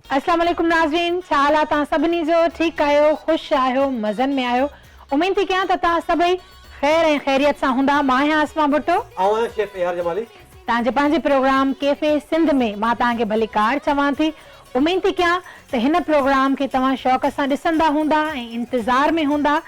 अस्सलाम वालेकुम नाज़रीन, छा हाल आहे तव्हां सभिनी जो? ठीकु आहियो, ख़ुशि आहियो, मज़नि में आहियो? उमेद थी कयां त तव्हां सभई ख़ैर ऐं ख़ैरियत सां हूंदा। मां आहियां आसमा भुट्टो, शेफ यार जमाली। तव्हांजे पंहिंजे प्रोग्राम कैफ़े सिंध में मां तव्हांखे भली कार चवां थी। उमेद थी कयां त हिन प्रोग्राम खे तव्हां शौक़ सां ॾिसंदा हूंदा ऐं इंतज़ार में हूंदा।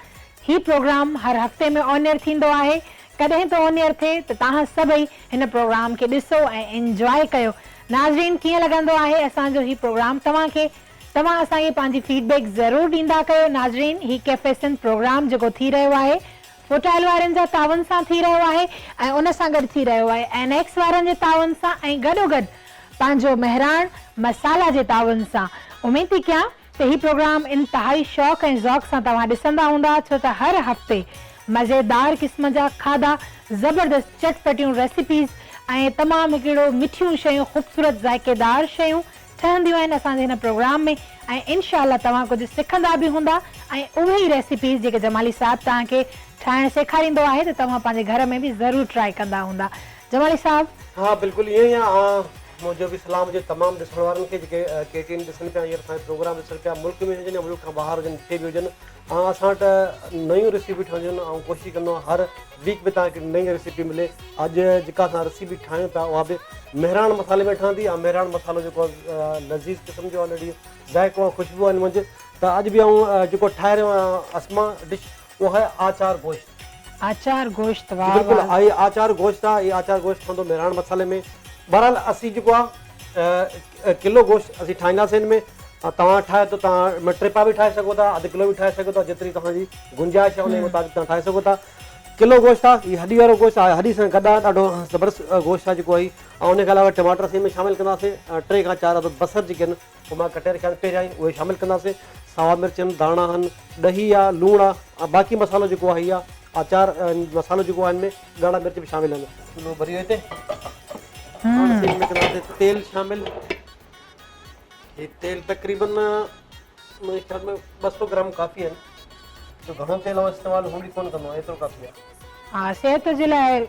ही प्रोग्राम हर हफ़्ते में ऑन एयर थींदो आहे। कॾहिं त ऑन एयर थिए त तव्हां सभई हिन प्रोग्राम खे ॾिसो ऐं एंजॉय कयो। नाज़रीन, कीअं लॻंदो आहे असांजो ही प्रोग्राम तव्हांखे? तव्हां असांखे पंहिंजी फीडबैक ज़रूरु ॾींदा कयो। नाज़रीन, ही कैफ़े सिंध प्रोग्राम जेको थी रहियो आहे फोटाइल वारनि जा तावन सां थी रहियो आहे ऐं उन सां गॾु थी रहियो आहे NX वारनि जे तावन सां ऐं गॾोगॾु पंहिंजो मेहरान मसाला जे तावन सां। उमेद थी कयां त ही प्रोग्राम इंतिहाई शौक़ ऐं ज़ौक़ सां तव्हां ॾिसंदा हूंदा, छो त हर हफ़्ते मज़ेदार क़िस्म जा खाधा, ज़बरदस्त चटपटियूं रेसिपीज़ ऐं तमामु हिकिड़ो मिठियूं शयूं, ख़ूबसूरत ज़ाइकेदार शयूं ठहंदियूं आहिनि असांजे हिन प्रोग्राम में ऐं इनशाअल्लाह तव्हां कुझु सिखंदा बि हूंदा ऐं उहे ई रेसिपीज़ जेके जमाली साहब तव्हांखे ठाहिण सेखारींदो आहे त तव्हां पंहिंजे घर में बि ज़रूरु ट्राई कंदा हूंदा। जमाली साहब? हाँ बिल्कुल ईअं ई आहे। मुंहिंजो बि सलाम हुजे तमामु ॾिसण वारनि खे जेके KTN ॾिसनि पिया, हींअर असांजो प्रोग्राम ॾिसनि पिया, मुल्क में हुजनि या मुल्क खां ॿाहिरि हुजनि, जिते बि हुजनि। असां वटि नयूं रेसिपी ठहंदियूं आहिनि ऐं कोशिशि कंदो आहियां हर वीक में तव्हांखे नई रेसिपी मिले। अॼु जेका असां रेसिपी ठाहियूं पिया उहा बि मेहरान मसाले में ठहंदी ऐं मेहरान मसालो जेको लज़ीज़ क़िस्म जो ऑलरेडी ज़ाइको आहे, ख़ुशबू आहे मुंहिंजे। त अॼु बि आऊं जेको ठाहे रहियो आहियां असमा डिश, उहा आहे आचार गोश्त। आचार गोश्त? बिल्कुलु आई आचार गोश्त आहे। इहा आचार गोश्त ठहंदो मेहरान मसाले में। बहरहाल असीं जेको आहे किलो गोश्त असीं ठाहींदासीं हिन में। तव्हां ठाहे त तव्हां टेपा बि ठाहे सघो था, अधु किलो बि ठाहे सघो था, जेतिरी तव्हांजी गुंजाइश आहे उन मुताबिक़ तव्हां ठाहे सघो था। किलो गोश्त आहे, हीअ हॾी वारो गोश्त आहे, हॾी सां गॾु आहे, ॾाढो ज़बरदस्त गोश्त आहे जेको आहे। ऐं उनखे अलावा टमाटर असीं में शामिलु कंदासीं, 3 खां 4 अदद बसर जेके आहिनि उहे मां कटे रखिया आहिनि पहिरियां ई, उहे शामिलु कंदासीं। सावा मिर्च आहिनि, धाणा आहिनि, ॾही आहे, लूणु आहे ऐं बाक़ी मसालो जेको आहे इहा आचार मसालो जेको आहे हिन में ॻाढ़ा मिर्च बि शामिलु आहिनि। किलो भरी हिते तेल शामिल। ये तेल तकरीबन मुंहिंजे ख़्याल में 200 ग्राम काफ़ी आहिनि। जो घणो तेल इस्तेमालु हूंदी कोन कंदो आहियां, एतिरो काफ़ी आहे। हा, सिहत जे लाइ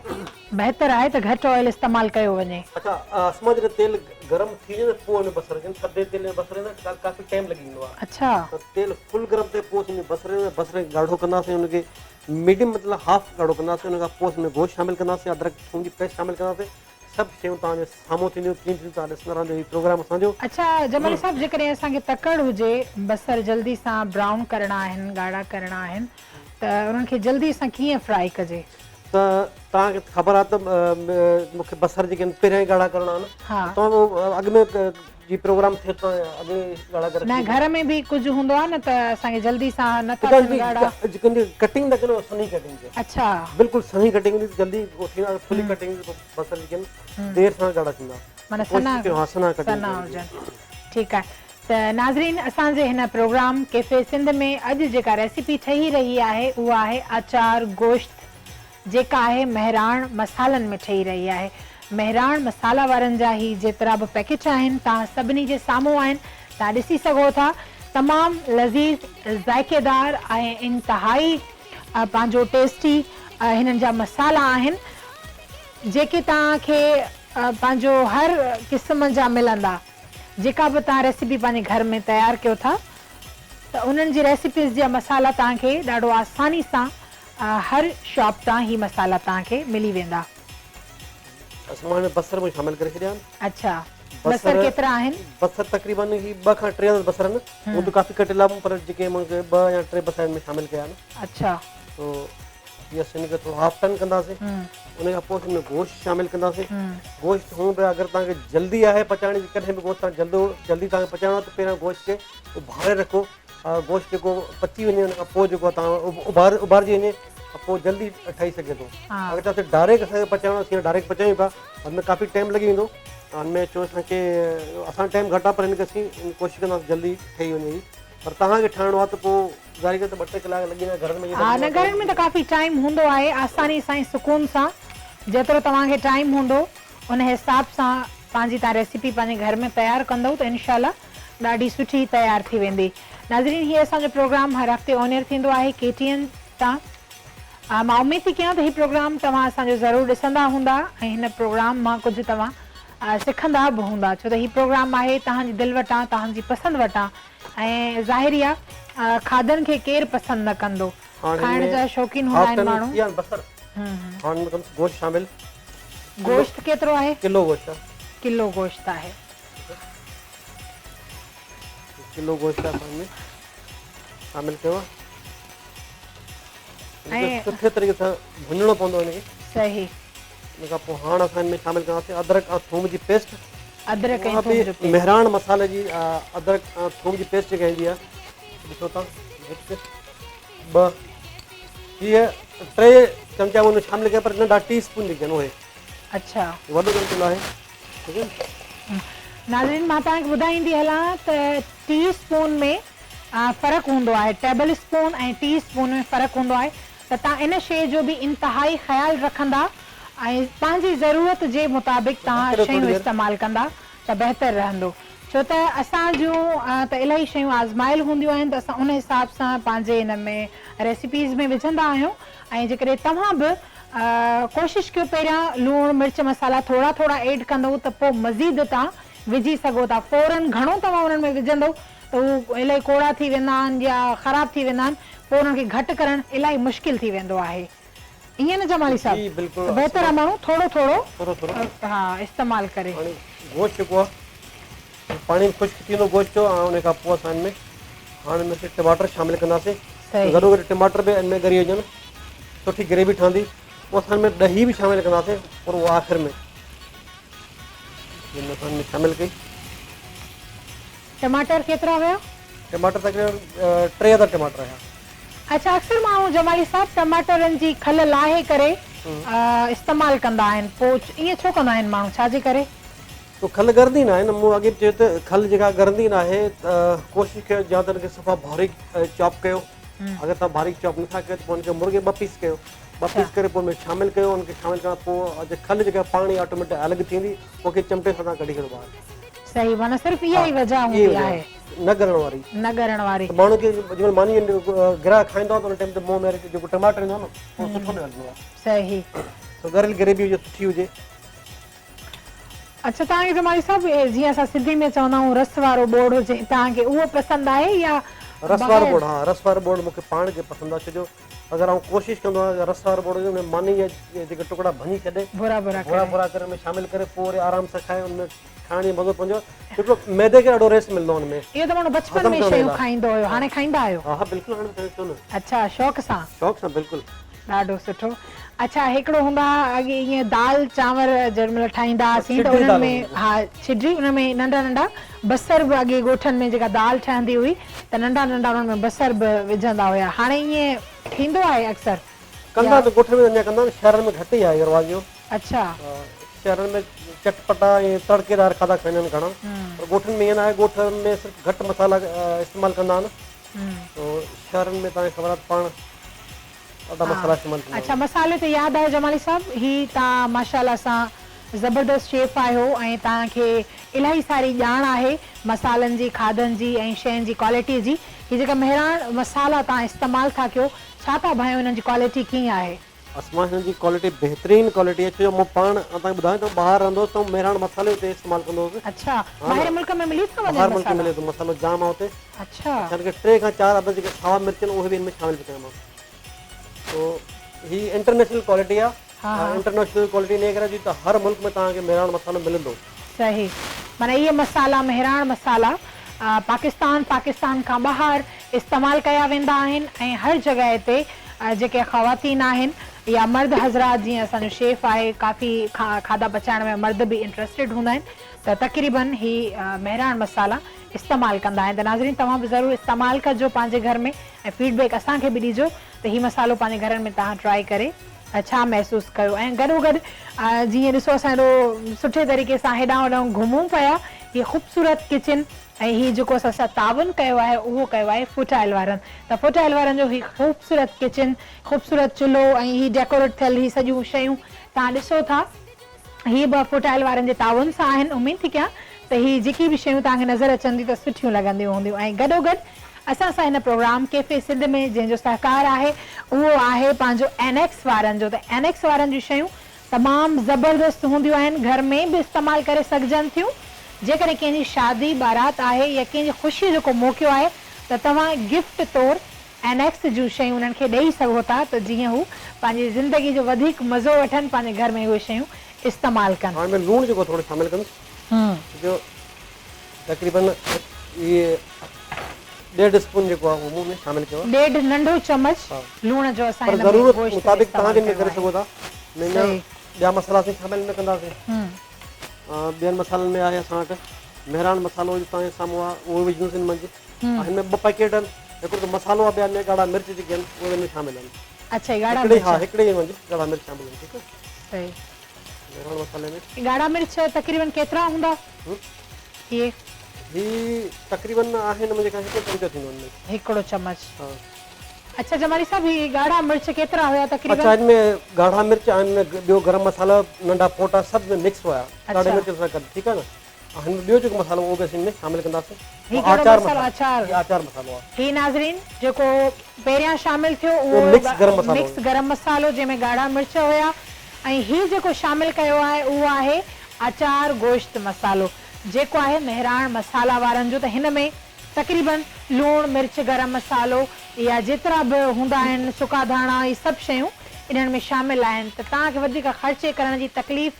बहितरु आहे त घटि ऑयल इस्तेमालु कयो वञे। अच्छा, असमा जॾहिं तेल गरम थी वञे पोइ हुन बसर विझनि, थधे तेल में बसर में काफ़ी टाइम लॻी वेंदो आहे। अच्छा, त तेल फुल गरम ते पोइ हुन बसर ॻाढ़ो कंदासीं, हुनखे मीडियम मतिलबु हाफ ॻाढ़ो कंदासीं। हुन खां पोइ हुन में गोश्त शामिलु कंदासीं, अदरक थूम जी पेस्ट शामिलु कंदासीं। सभु शयूं तव्हांजे साम्हूं थींदियूं, कीअं थींदियूं तव्हां ॾिसंदा रहंदो हीउ प्रोग्राम असांजो। अच्छा जमाली साहब, जेकॾहिं असांखे तकड़ हुजे, बसर जल्दी सां ब्राउन करणा आहिनि, ॻाढ़ा करणा आहिनि, त उन्हनि खे जल्दी सां कीअं फ्राई कजे? त तव्हांखे ख़बर आहे त मूंखे बसर जेके आहिनि पहिरियां ई ॻाढ़ा करणा आहिनि। हा, तव्हां अॻु में जी प्रोग्राम थिए थो अॻु ॻाढ़ा करे न घर में बि कुझु हूंदो आहे न त असांखे जल्दी सां नथा थियनि ॻाढ़ा। कटिंग न करो, सनी कटिंग जो। अच्छा, बिल्कुल सही कटिंग हूंदी, जल्दी थींदा। फुली कटिंग बसर जेके आहिनि देर सां ॻाढ़ा थींदा, माना सना हुजनि। ठीकु आहे। त नाज़रीन, असांजे हिन प्रोग्राम कैफ़े सिंध में अॼु जेका रेसिपी ठही रही आहे उहा आहे आचार गोश्त, जेका आहे मेहरान मसालनि में ठही रही आहे। मेहरान मसाला वारनि जा ही जेतिरा बि पैकेट आहिनि तव्हां सभिनी जे साम्हूं आहिनि, तव्हां ॾिसी सघो था। तमामु लज़ीज़, ज़ाइकेदार ऐं इंतिहाई पंहिंजो टेस्टी हिननि जा मसाला आहिनि जेके तव्हांखे पंहिंजो हर क़िस्म जा मिलंदा। जेका बि तव्हां रेसिपी पंहिंजे घर में तयारु कयो था त उन्हनि जी रेसिपीज़ जा मसाला तव्हांखे ॾाढो आसानी सां हर शॉप तां ही मसाला तव्हांखे मिली वेंदा। असां में बसर में शामिल करे छॾिया आहिनि। अच्छा, बसर केतिरा आहिनि? बसर तकरीबन ही 2 खां 3 अदद बसर आहिनि, वो तो काफ़ी कटिला पर जेके मूंखे 2 या 3 बसर में शामिल कया आहिनि। अच्छा, तो ये सनी के थोड़ा हाफ टन कंदासीं। उन खां पोइ हुन में गोश्त शामिल कंदासीं। गोश्त हूं पे अगर तव्हांखे जल्दी आहे पचाइण जी, कॾहिं बि गोश्त जल्दी तव्हांखे पचाइणो आहे त पहिरियों गोश्त खे उभारे रखो। गोश्त जेको पची वञे उन खां पोइ जेको तव्हां उभारजी वञे पोइ जल्दी ठही सघे थो। अगरि तव्हांखे डायरेक्ट असांखे पचाइणो आहे, डायरेक्ट पचायूं पिया, हुनमें काफ़ी टाइम लॻी वेंदो। हुनमें छो असांखे टाइम घटि आहे पर हिनखे असीं कोशिशि कंदासीं जल्दी ठही वञे। पर तव्हांखे ठाहिणो आहे त पोइ ज़ाहिर त 2-3 कलाक लॻी वेंदा घरनि में। हा, न घरनि में त काफ़ी टाइम हूंदो आहे। आसानी सां ऐं सुकून सां जेतिरो तव्हांखे टाइम हूंदो उन हिसाब सां पंहिंजी तव्हां रेसिपी पंहिंजे घर में तयारु कंदव त इनशाअल्लाह ॾाढी सुठी तयारु थी वेंदी। नाज़रीन, हीअ असांजो प्रोग्राम हर हफ़्ते ऑन एयर थींदो आहे KTN तां। मां उमेद थी कयां त हीउ प्रोग्राम तव्हां असांजो ज़रूरु ॾिसंदा हूंदा ऐं हिन प्रोग्राम मां कुझु तव्हां सिखंदा बि हूंदा, छो त हीउ प्रोग्राम आहे तव्हांजी दिलि वटां, तव्हांजी पसंदि वटां, ऐं ज़ाहिरी आहे खाधनि खे केरु पसंदि न कंदो, खाइण जा शौक़ीन हूंदा आहिनि माण्हू। गोश्त शामिल, गोश्त केतिरो आहे? किलो गोश्त आहे, किलो गोश्त आहे। किलो गोश्त आहे शामिल कयो आहे, सुठे तरीक़े सां भुञणो पवंदो हिनखे। सही। इन खां पोइ हाणे असां हिन में शामिल कंदासीं अदरक ऐं थूम जी पेस्ट। अदरक ऐं थूम जो पेस्ट, मेहरान मसाले जी अदरक ऐं थूम जी पेस्ट जेका ईंदी आहे, ॾिसो तव्हां, हिकु ॿ हीअ 3 चमचा हुन शामिल कया, पर नंढा टीस्पून जेके आहिनि उहे। अच्छा, वॾो चमचो आहे, ठीकु आहे। नाज़रीन मां तव्हांखे ॿुधाईंदी हलां त टी स्पून में फ़र्क़ु हूंदो आहे, टेबल स्पून ऐं टी स्पून में फ़र्क़ु हूंदो आहे, त तव्हां इन शइ जो बि इंतिहाई ख़्यालु रखंदा ऐं पंहिंजी ज़रूरत जे मुताबिक़ तव्हां शयूं इस्तेमालु कंदा त बहितरु रहंदो, छो त असां जूं त इलाही शयूं आज़माइल हूंदियूं आहिनि, त असां उन हिसाब सां पंहिंजे हिन में रेसिपीज़ में विझंदा आहियूं। ऐं जेकॾहिं तव्हां बि कोशिशि कयो पहिरियां लूणु मिर्च मसाला थोरा थोरा ऐड कंदव त पोइ मज़ीद तव्हां विझी सघो था। फ़ौरन घणो तव्हां उन्हनि में विझंदव त उहे इलाही कोड़ा थी वेंदा आहिनि या ख़राब थी वेंदा आहिनि, पोइ उन्हनि खे घटि करणु इलाही मुश्किल थी वेंदो आहे। ईअं न जमाली साहब, बहितर आहे माण्हू थोरो थोरो हा इस्तेमालु करे। गोश्त जेको आहे पाणी में ख़ुश्क थींदो गोश्त जो, ऐं उन खां पोइ असां हिन में हाणे हिन टमाटर शामिल कंदासीं। गॾो गॾु टमाटर बि हिन में ॻरी वञनि, सुठी ग्रेवी ठहंदी। पोइ असां हिन में ॾही बि शामिल कंदासीं, पर उहो आख़िर में शामिल कई। टमाटर केतिरा हुया? टमाटर तक़रीबन 3 अदर टमाटर हुया। अच्छा, अक्सर माण्हू जमाली साहब टमाटरनि जी खल लाहे करे इस्तेमालु कंदा आहिनि, पोइ ईअं छो कंदा आहिनि माण्हू, छाजे करे? तो खल ॻरंदी न आहे न, मूं अॻे बि चयो त खल जेका ॻरंदी न आहे, त कोशिशि कयो या त हुनखे सफ़ा बारीक चॉप कयो। अगरि तव्हां बारीक चॉप नथा कयो त पोइ हुनखे मुर्गे 2 पीस कयो, 2 पीस करे पोइ हुनमें शामिल कयो। हुनखे शामिल करण खां पोइ खल जेका पाणी ऑटोमेटिक अलॻि थींदी, मूंखे चिमटे सां कढी छॾिबो आहे। सही, माना सिर्फ़ु इहा ई वजह हूंदी आहे, न ॻरण वारी, न ॻरण वारी। माण्हू खे जंहिंमहिल मानी गिराक खाईंदो आहे त हुन टाइम ते मुंहं में जेको टमाटर ईंदो आहे न, उहो सुठो न हलंदो आहे। सही, तो ॻरियल ग्रेवी हुजे, सुठी हुजे। अच्छा, तव्हांखे जमाली साहब जीअं असां सिंधी में चवंदा आहियूं रस वारो बोड़ हुजे, तव्हांखे उहो पसंदि आहे या? रस वारो बोड़, हा रस वारो बोड़ मूंखे पाण खे पसंदि आहे। छो अगरि आउं कोशिशि कंदो आहियां रस वारो बोड़ हुजे, हुन मानी जा जेके टुकड़ा भञी छॾे, भुरा भुरा करे में शामिल करे पोइ वरी आराम सां खाए, हुनमें खाइण जो मज़ो पंहिंजो हिकिड़ो मैदे खे ॾाढो रेस मिलंदो हुन में। इहो त माण्हू बचपन में शयूं खाईंदो हुयो, हाणे खाईंदा आहियो? हा बिल्कुलु, हाणे छो न। अच्छा, शौक़ सां बिल्कुलु, ॾाढो सुठो। अच्छा, हिकिड़ो हूंदा अॻे ईअं दाल चांवर जंहिंमहिल ठाहींदा हुआसीं त उन्हनि में हा छिॾी, उन में नंढा नंढा बसर बि अॻे ॻोठनि में जेका दाल ठहंदी हुई त नंढा नंढा उन्हनि में बसर बि विझंदा हुया। हाणे ईअं थींदो आहे अक्सर? कंदा त ॻोठनि में अञा कंदा, शहरनि में घटि ई आहे रिवाज जो। अच्छा, शहरनि में चटपटा ऐं तड़केदार खाधा खाईंदा आहिनि घणा, पर ॻोठनि में ईअं न आहे। ॻोठनि में सिर्फ़ु घटि मसाला इस्तेमालु कंदा आहिनि, शहरनि में तव्हांखे ख़बर आहे पाण ॾाढा मसाला इस्तेमालु कंदा। अच्छा, मसाले ते यादि आहे जमाली साहब, ही तव्हां माशाल्लाह सां ज़बरदस्त शेफ आहियो ऐं तव्हांखे इलाही सारी ॼाण आहे मसालनि जी, खाधनि जी ऐं शयुनि जी क्वालिटी जी। ही जेका मेहरान मसाला तव्हां इस्तेमालु था कयो, छा था भाइयो हिननि जी क्वालिटी कीअं आहे? असां हिननि जी क्वालिटी बहितरीनु क्वालिटी आहे। छो मूं पाण तव्हांखे ॿुधायां थो, ॿाहिरि रहंदो हुउसि त मेहरान मसाले हुते इस्तेमालु कंदो हुउसि। अच्छा, ॿाहिरि मुल्क में मिली थो वञे? ॿाहिरि मुल्क में मिले थो, मसालो जाम आहे हुते। अच्छा, हिनखे 3 खां 4 अदर जेके सावा मिर्च आहिनि उहे बि हिन में शामिल कया मां। तो ही इंटरनेशनल क्वालिटी आहे। इंटरनेशनल क्वालिटी इन करे त हर मुल्क में तव्हांखे मेहरान मसालो मिलंदो। सही, माना इहे मसाला मेहरान मसाला पाकिस्तान खां ॿाहिरि इस्तेमालु कया वेंदा आहिनि ऐं हर जॻह ते जेके ख़वातीन आहिनि या मर्द हज़रात, जीअं असांजो शेफ आहे, काफ़ी खाधा पचाइण में मर्द बि इंट्रस्टेड हूंदा आहिनि, त तक़रीबन ही मेहरान मसाला इस्तेमालु कंदा आहिनि। त नाज़रीन, तव्हां बि ज़रूरु इस्तेमालु कजो पंहिंजे घर में ऐं फीडबैक असांखे बि ॾिजो त हीउ मसालो पंहिंजे घरनि में तव्हां ट्राई करे छा महसूसु कयो। ऐं गॾोगॾु जीअं ॾिसो असां हेॾो सुठे तरीक़े सां हेॾां होॾां घुमूं पिया, हीअ ख़ूबसूरत किचन ऐं हीअ जेको असां तावन कयो आहे उहो कयो आहे फुटाइल वारनि। त फुटाइल वारनि जो हीअ ख़ूबसूरत किचन, ख़ूबसूरत चुल्हो ऐं हीअ डेकोरेट थियल हीअ सॼियूं शयूं तव्हां ॾिसो था, हीअ बि फुटाइल वारनि जे तावन सां आहिनि। उमेद थी कयां त हीअ जेकी बि शयूं तव्हांखे नज़र अचंदी त सुठियूं लॻंदियूं हूंदियूं। ऐं गॾोगॾु असां सां हिन प्रोग्राम कैफे सिंध में जंहिंजो सहकार आहे उहो आहे पंहिंजो NX वारनि जो। त NX वारनि जूं शयूं तमामु ज़बरदस्त हूंदियूं आहिनि, घर में बि इस्तेमालु करे सघजनि थियूं। जेकॾहिं कंहिंजी शादी बारात आहे या कंहिंजी ख़ुशी जो को मौक़ो आहे त तव्हां गिफ्ट तौरु एनेक्स जूं शयूं उन्हनि खे ॾेई सघो था, त जीअं हू पंहिंजी ज़िंदगी जो वधीक मज़ो वठनि, पंहिंजे घर में उहे शयूं इस्तेमालु कनि। हाणे मैं लूण जेको थोरो शामिल कंदुसि, जो तक़रीबन ये 1.5 स्पून जेको आहे मुंहुं में शामिल कयो, 1.5 नंढो चमच लूण जो असां पर हिन में ज़रूरत गोश्त मुताबिक़ इस्तेमालु तव्हां जिन में कयो करे आहे। सघो था। न ॿिया मसाला असीं शामिल न कंदासीं। ॿियनि मसालनि में आहे असां वटि मेहरान मसालो तव्हांजे साम्हूं आहे, उहो विझंदुसि हिन मंझि। हिन में 2 पैकेट आहिनि, हिकिड़ो त मसालो आहे, ॿिया में ॻाढ़ा मिर्च जेके आहिनि उहे में शामिल आहिनि। अच्छा, ॻाढ़ा हिकिड़े मिर्च। हा हिकिड़े जे मंझि ॻाढ़ा मिर्च शामिल आहिनि, ठीकु आहे। सही। मेहरान मसाले में ॻाढ़ा मिर्च तक़रीबन केतिरा हूंदा? इहे ही तक़रीबन आहिनि मुंहिंजे खां 1 चमचो थींदो हिन में। हिकिड़ो चमच। हा। अच्छा जमाली साहब, ही ॻाढ़ा मिर्च केतिरा हुया तक़रीबन? अच्छा, इनमें ॻाढ़ा मिर्च आहिनि, ॿियो गरम मसाला, नंढा फोटा सभु में मिक्स हुआ ॻाढ़े मिर्च सां गॾु, ठीकु आहे न। हिन में ॿियो जेको मसालो उहो बि असीं हिन में शामिल कंदासीं, आचार मसालो आहे। ही नाज़रीन जेको पहिरियां शामिल थियो उहो मिक्स गरम मसालो जंहिंमें ॻाढ़ा मिर्च हुया, ऐं ही जेको शामिल कयो आहे उहो आहे आचार गोश्त मसालो, जेको आहे मेहरान मसाला वारनि जो। त हिन में तक़रीबन लूणु मिर्च गरम मसालो या जेतिरा बि हूंदा आहिनि, सुका धाणा, इहे सभु शयूं इन्हनि में शामिल आहिनि। त तव्हांखे वधीक ख़र्चे करण जी तकलीफ़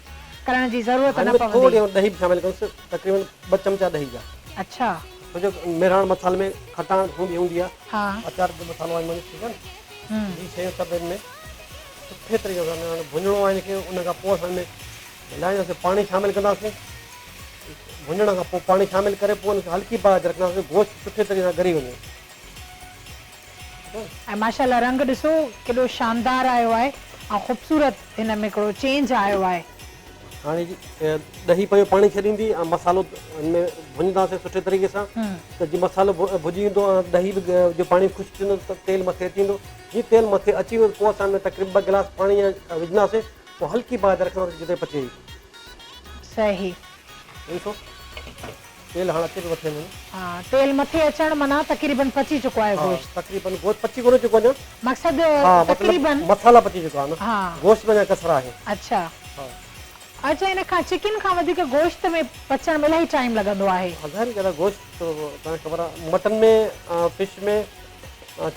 करण जी ज़रूरत न पवंदी। थोड़ी ॾही बि शामिल कयोसि, तक़रीबन 2 चमचा ॾही जा। अच्छा, छो जो मेहरान मसाले में खटाण हूंदी आहे। हा, अचार जो मसालो आहे, ठीकु आहे न। हीअ शयूं सभु हिन में सुठे तरीक़े सां भुञणो आहे हिनखे। उन खां पोइ असां हिन में मिलाईंदासीं, पाणी शामिल कंदासीं। भुञण खां पोइ पाणी शामिल करे पोइ हुनखे हल्की बाहि रखंदासीं, गोश्त सुठे तरीक़े सां ॻरी वञे। ऐं माशाल्लाह रंग ॾिसो केॾो शानदार आयो आहे ऐं ख़ूबसूरत हिन में हिकिड़ो चेंज आयो आहे। हाणे ॾही पंहिंजो पाणी छॾींदी ऐं मसालो हिन में भुञंदासीं सुठे तरीक़े सां, त जीअं मसालो भुॼी वेंदो ऐं ॾही बि जो पाणी ख़ुशि थींदो त तेल मथे अची वेंदो। जीअं तेल मथे अची वेंदो पोइ असां हिन में तक़रीबन 2 गिलास पाणी विझंदासीं, पोइ हल्की बाहि रखंदासीं जिते पचे। सही। ॾिसो तेल हाणे अचे थो मथे में। हा, तेल मथे अचण माना तक़रीबन पची चुको आहे गोश्त। तक़रीबन गोश्त पची कोन चुको आहे, मक़सद तक़रीबन मसाला पची चुका आहे न, गोश्त में कसरा आहे। अच्छा। अच्छा, इन खां चिकन खां वधीक गोश्त में पचण में इलाही टाइम लॻंदो आहे। ज़ाहिर ॻाल्हि आहे, गोश्त तव्हांखे ख़बर आहे मटन में, फिश में,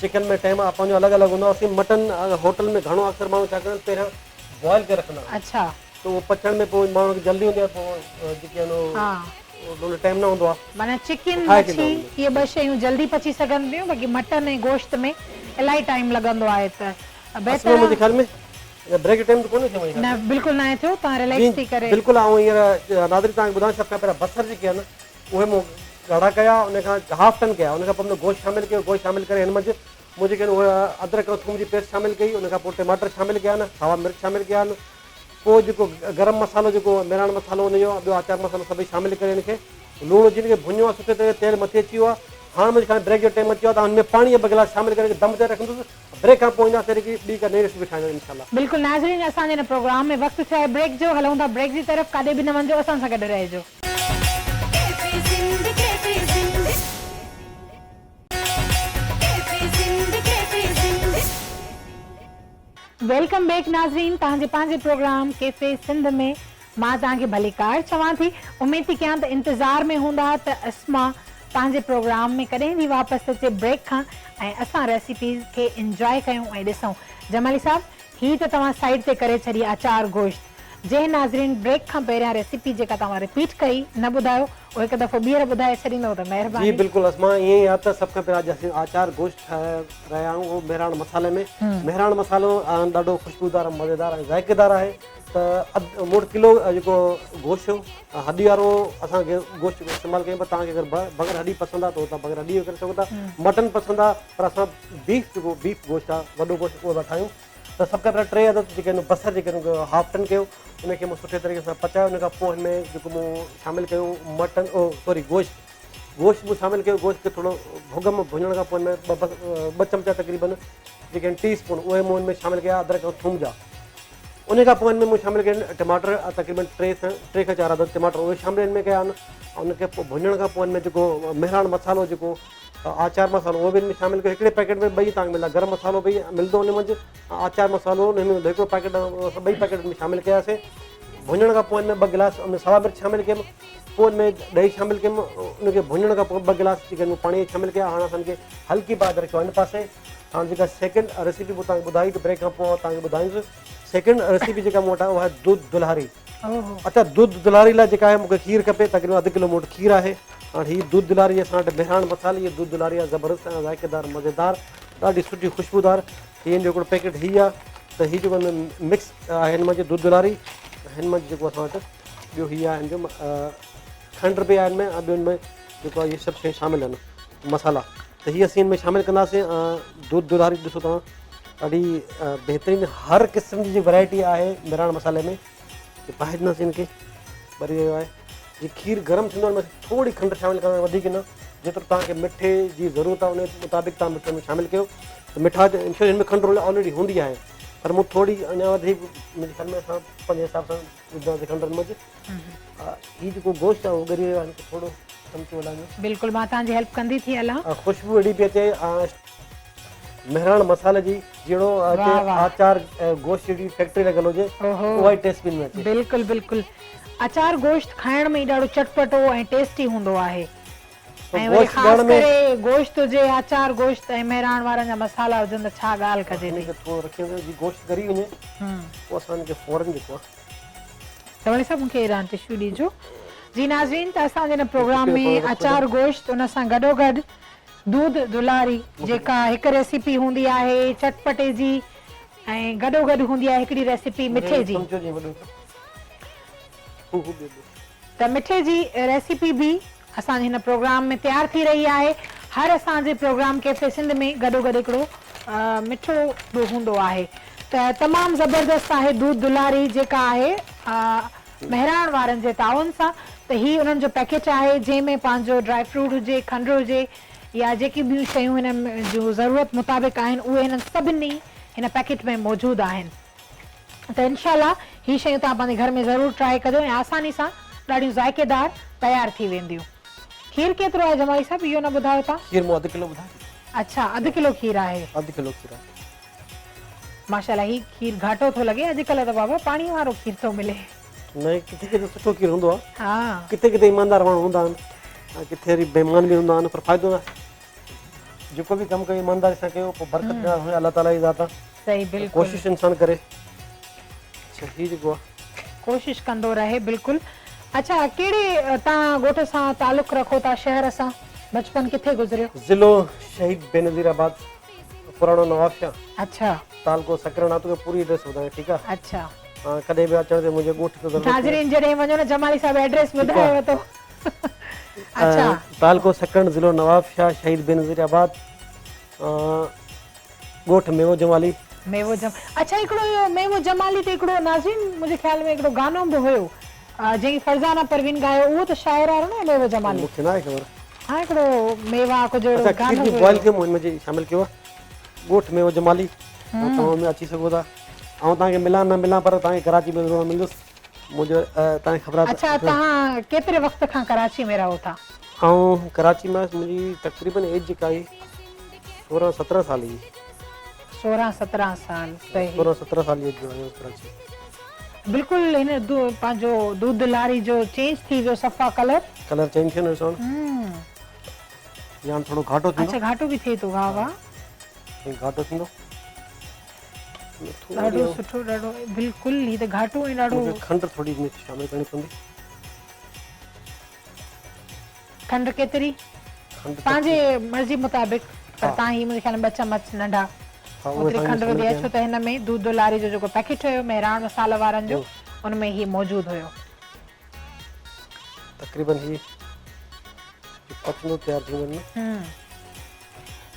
चिकन में टाइम पंहिंजो अलॻि अलॻि हूंदो आहे। असीं मटन होटल में घणो अक्सर माण्हू छा कनि, पहिरियां बॉइल करे रखंदा। अच्छा, त उहो पचण में पोइ माण्हू खे जल्दी हूंदी आहे, पोइ जेके आहिनि टाइम न हूंदो आहे। माना चिकन मच्छी इहे 2 शयूं जल्दी पची सघनि थियूं, बाक़ी मटन ऐं गोश्त में इलाही टाइम लॻंदो आहे। त बहितर मुंहिंजे ख्याल में ब्रेक टाइम त कोन्हे थियो न, बिल्कुलु न थियो। तव्हां रिलैक्स थी करे बिल्कुलु। ऐं हींअर नाज़रीन तव्हांखे ॿुधाइण सभु खां पहिरियां बसर जेके आहिनि उहे मूं ॻाढ़ा कया, उन खां हाफ टन कया, उन खां पोइ गोश्त शामिल कयो। गोश्त शामिल करे हिन मंझि मूं जेके आहिनि उहे अदरक ऐं थूम जी पेस्ट शामिल कई, उन खां पोइ टमाटर शामिल कया आहिनि, सावा मिर्च शामिल कया आहिनि, पोइ जेको गरम मसालो जेको मेहरान मसालो हुनजो, ॿियो आचार मसालो सभई शामिल करे हिनखे लूणु विझी हिनखे भुञियो आहे सुठे तरह, तेल मथे अची वियो आहे। हाणे मुंहिंजे खां ब्रेक जो टाइम अची वियो आहे, त हुन में पाणी 2 गिलास शामिल करे दम ते रखंदुसि। ब्रेक खां पोइ ईंदासीं ॿी का नई रेसिपी ठाहींदासीं इंशाल्लाह। बिल्कुलु नाज़रीन, असांजे हिन प्रोग्राम में वक़्तु थियो आहे ब्रेक जो। हलूं था ब्रेक जी तरफ़, काॾे बि न वञिजो, असां सां गॾु रहिजो। वेलकम बैक नाज़रीन, तव्हांजे पंहिंजे प्रोग्राम कैफे सिंध में मां तव्हांखे भलीकार चवां थी। उमेद थी कयां त इंतज़ार में हूंदा त अस्मा पंहिंजे प्रोग्राम में कॾहिं बि वापसि अचे ब्रेक खां, ऐं असां रेसिपीज़ खे इंजॉय कयूं ऐं ॾिसूं। जमाली साहब, हीअ त तव्हां साइड ते करे छॾी आचार गोश्त, जंहिं नाज़रीन ब्रेक खां पहिरियां रेसिपी जेका तव्हां रिपीट कई न ॿुधायो, उहो हिकु दफ़ो ॿीहर ॿुधाए छॾींदव त महिरबानी। जी बिल्कुलु, असां ईअं ई आहे त सभु खां पहिरियां असीं आचार गोश्त ठाहे रहिया आहियूं, उहो मेहरान मसाले में। मेहरान मसालो ॾाढो ख़ुशबूदार मज़ेदार ऐं ज़ाइकेदार आहे। त 1.5 किलो जेको गोश्त हॾी वारो असांखे गोश्त इस्तेमालु कयूं, पर तव्हांखे अगरि बग़ैर हॾी पसंदि आहे त तव्हां बग़ैर हॾी करे सघो था। मटन पसंदि आहे पर असां बीफ गोश्त आहे, वॾो गोश्त उहो था ठाहियूं। त सभु खां पहिरियां 3 अदद जेके आहिनि बसर जेके आहिनि हाफ टन कयो, उनखे मूं सुठे तरीक़े सां पचायो। उन खां पोइ हिन में जेको मूं शामिलु कयो मटन गोश्त मूं शामिलु कयो। गोश्त खे थोरो भुग में भुञण खां पोइ हिन में 2 चमचा तक़रीबन जेके आहिनि टी स्पून उहे मूं हिन में शामिलु कया अदरक ऐं थूम जा। उन खां पोइ हिन में मूं शामिलु कया आहिनि टमाटर, तक़रीबन 3 खां 4 अदद टमाटर उहे शामिलु हिन में कया आहिनि। उनखे पोइ भुञण खां पोइ हिन में जेको मेहरान मसालो जेको आचार मसालो उहो बि हिन में शामिलु कयो। हिकिड़े पैकेट में ॿई तव्हांखे मिलंदा, गरम मसालो बि मिलंदो हुन मंझि, आचार मसालो हुन में मिलंदो। हिकिड़ो पैकेट ॿई पैकेट में शामिलु कयासीं। भुञण खां पोइ हिन में 2 गिलास हुन में सावा मिर्च शामिलु कयमि, पोइ हुन में ॾही शामिलु कयमि, उनखे भुञण खां पोइ 2 गिलास चिकन पाणी शामिलु कया। हाणे असांखे हल्की बात रखियो हिन पासे। हाणे जेका सेकेंड रेसिपी पोइ तव्हांखे ॿुधाई त ब्रेक खां पोइ तव्हांखे ॿुधाईंदुसि। सेकेंड रेसिपी जेका मूं वटि आहे उहा आहे दूध दुल्हारी। अच्छा, दूध दुल्हारी लाइ जेका आहे मूंखे खीर खपे, तक़रीबन 1 किलो मूं वटि खीर आहे। हाणे हीअ दूध दुल्हारी असां वटि मेहरान मसाले, हीअ दूध दुल्हारी आहे ज़बरदस्त ऐं ज़ाइक़ेदार मज़ेदार, ॾाढी सुठी खुशबूदार। हीअ जो हिकिड़ो पैकेट हीअ आहे, त हीअ जेको मिक्स आहे हिन मंझि दूध दुल्हारी, हिन मंझि जेको असां वटि ॿियो हीअ आहे हिन जो खंडु बि आहे हिन में, ऐं ॿियो हिन में जेको आहे इहे सभु शयूं शामिलु आहिनि मसाला, त हीअ असीं हिन में शामिलु कंदासीं। दूध दुल्हारी ॾिसो तव्हां ॾाढी बहितरीनु हर क़िस्म जी वैरायटी आहे मेहरान मसाले में, पाए ॾींदासीं हिनखे। वरी इहो आहे जीअं खीर गरम थींदो आहे, हुन में थोरी खंडु शामिलु करणु, वधीक न, जेतिरो तव्हांखे मिठे जी ज़रूरत आहे उन मुताबिक़ तव्हां मिठे में शामिलु कयो। त मिठा हिन में खंडु ऑलरेडी हूंदी आहे, पर मूं थोरी अञा वधीक मुंहिंजे ख़्याल में असां पंहिंजे हिसाब सां विझंदासीं खंडु हिन मंझि। हीअ जेको गोश्त आहे उहो ॻरी वियो आहे, हिनखे थोरो चमचो हलाइजो। बिल्कुलु, मां तव्हांजी हेल्प कंदी थी हलां। ख़ुशबू एॾी पई अचे मेहरान मसाले जी, जहिड़ो आचार गोश्त जी फैक्ट्री लॻल हुजे उहा ई टेस्ट में अचे। बिल्कुलु बिल्कुलु, अचार गोश्त खाइण में ॾाढो चटपटो ऐं टेस्टी हूंदो आहे, ऐं वरी ख़ासि करे गोश्त हुजे, अचार गोश्त ऐं मेहरान वारनि जा मसाला हुजनि त छा ॻाल्हि कजे। थोरो रखियो जीअं गोश्त ॻरी वञे पोइ असां हिनखे फौरन जेको आहे त वरी सभु मूंखे हेॾां टिश्यू ॾिजो। जी नाज़रीन, त असांजे हिन प्रोग्राम में अचार गोश्त, उन सां गॾोगॾु दूध दुल्हारी जेका हिकु रेसिपी हूंदी आहे चटपटे जी, ऐं गॾोगॾु हूंदी आहे हिकिड़ी रेसिपी मिठे जी। त मिठे जी रेसिपी बि असांजे हिन प्रोग्राम में तयारु थी रही आहे। हर असांजे प्रोग्राम कैफे सिंध में गॾोगॾु हिकिड़ो मिठो बि हूंदो आहे, त तमामु ज़बरदस्त आहे दूध दुल्हारी जेका आहे मेहरान वारनि जे ताउन सां। त हीअ उन्हनि जो पैकेट आहे जंहिंमें पंहिंजो ड्राई फ्रूट हुजे, खंडु हुजे, या जेकी ॿियूं शयूं हिन जूं ज़रूरत मुताबिक़ आहिनि उहे हिननि सभिनी हिन पैकेट में मौजूदु आहिनि। त इनशाला हीअ शयूं तव्हां पंहिंजे घर में ज़रूरु ट्राई कजो ऐं आसानी सां ॾाढियूं ज़ाइक़ेदार तयारु थी वेंदियूं। खीर केतिरो आहे जमाई साहिबु, इहो न ॿुधायो तव्हां? खीर मूं 1 किलो ॿुधायो। अच्छा, 1 किलो खीर आहे। 1 किलो खीर आहे। माशाल्लाह, ही खीर घाटो थो लॻे अॼुकल्ह, त बाबा पाणी वारो खीर थो मिले। न, किथे किथे सुठो खीर हूंदो आहे, हा, किथे किथे ईमानदार माण्हू हूंदा आहिनि, किथे वरी बेईमान बि हूंदा आहिनि, पर फ़ाइदो न आहे। जेको बि कमु कयो ईमानदारी सां कयो, पोइ बरकत हुजे अल्लाह ताला जी ज़ात आहे। सही, बिल्कुलु कोशिशि इंसान करे। अच्छा, हीअ जेको आहे कोशिशि कंदो रहे। बिल्कुलु। अच्छा, कहिड़े तव्हां ॻोठ सां तालुक़ रखो था, शहर सां? बचपन किथे गुज़रियो? ज़िलो शहीद बेनज़ीराबाद, पुराणो नवाबशाह। अच्छा, तालको सकरना, तोखे पूरी एड्रेस ॿुधायां, ठीकु आहे? अच्छा, कॾहिं बि अचण ते मुंहिंजे ॻोठ ते ज़रूरु नाज़रीन जॾहिं वञो न जमाली साहिब एड्रेस ॿुधायो तो। अच्छा, तालको सकरण, ज़िलो नवाबशाह, शहीद बेनज़ीराबाद, ॻोठ मेवो जमाली। मेवो जम अच्छा, हिकिड़ो इहो मेवो जमाली ते हिकिड़ो नाज़रीन मुंहिंजे ख़्याल में हिकिड़ो गानो बि हुयो जंहिं फरज़ाना परवीन गायो, उहो त शाइर आहे न मेवो जमाली? मूंखे न आहे ख़बर। हा, हिकिड़ो मेवा कुझु अहिड़ो गानो खीर बॉइल कयो, हिन में शामिलु कयो आहे ॻोठ मेवो जमाली। तव्हां में अची सघो था, ऐं तव्हांखे मिलां न मिलां, पर तव्हांखे कराची में ज़रूरु मिलंदुसि। मुंहिंजो तव्हांखे ख़बर आहे। अच्छा, तव्हां केतिरे वक़्त खां कराची में रहो था? ऐं कराची में मुंहिंजी तक़रीबन एज जेका आहे 16-17 साल जी। 16-17 साल। सही, 16-17 साल जी एज जो आहियां कराची। बिल्कुलु। हिन पंहिंजो दूध दुल्हारी जो चेंज थी वियो, सफ़ा कलर चेंज थियो न ॾिसो, या थोरो घाटो थींदो। अच्छा, घाटो बि थिए थो। वाह वाह, घाटो थींदो, ॾाढो सुठो, ॾाढो बिल्कुलु। ही त घाटो ऐं ॾाढो। खंडु थोरी में शामिलु करणी पवंदी। खंडु केतिरी? पंहिंजे मर्ज़ी मुताबिक़, पर तव्हां ही मुंहिंजे ख़्याल में 2 चम्मच नंढा ओतिरी खंडु विझी छो त हिन में दूध दुल्हारी जो जेको पैकेट हुयो मेहरान मसाला वारनि जो, उनमें ही मौजूदु हुयो। तक़रीबन ही पचंदो तयार थी वञे।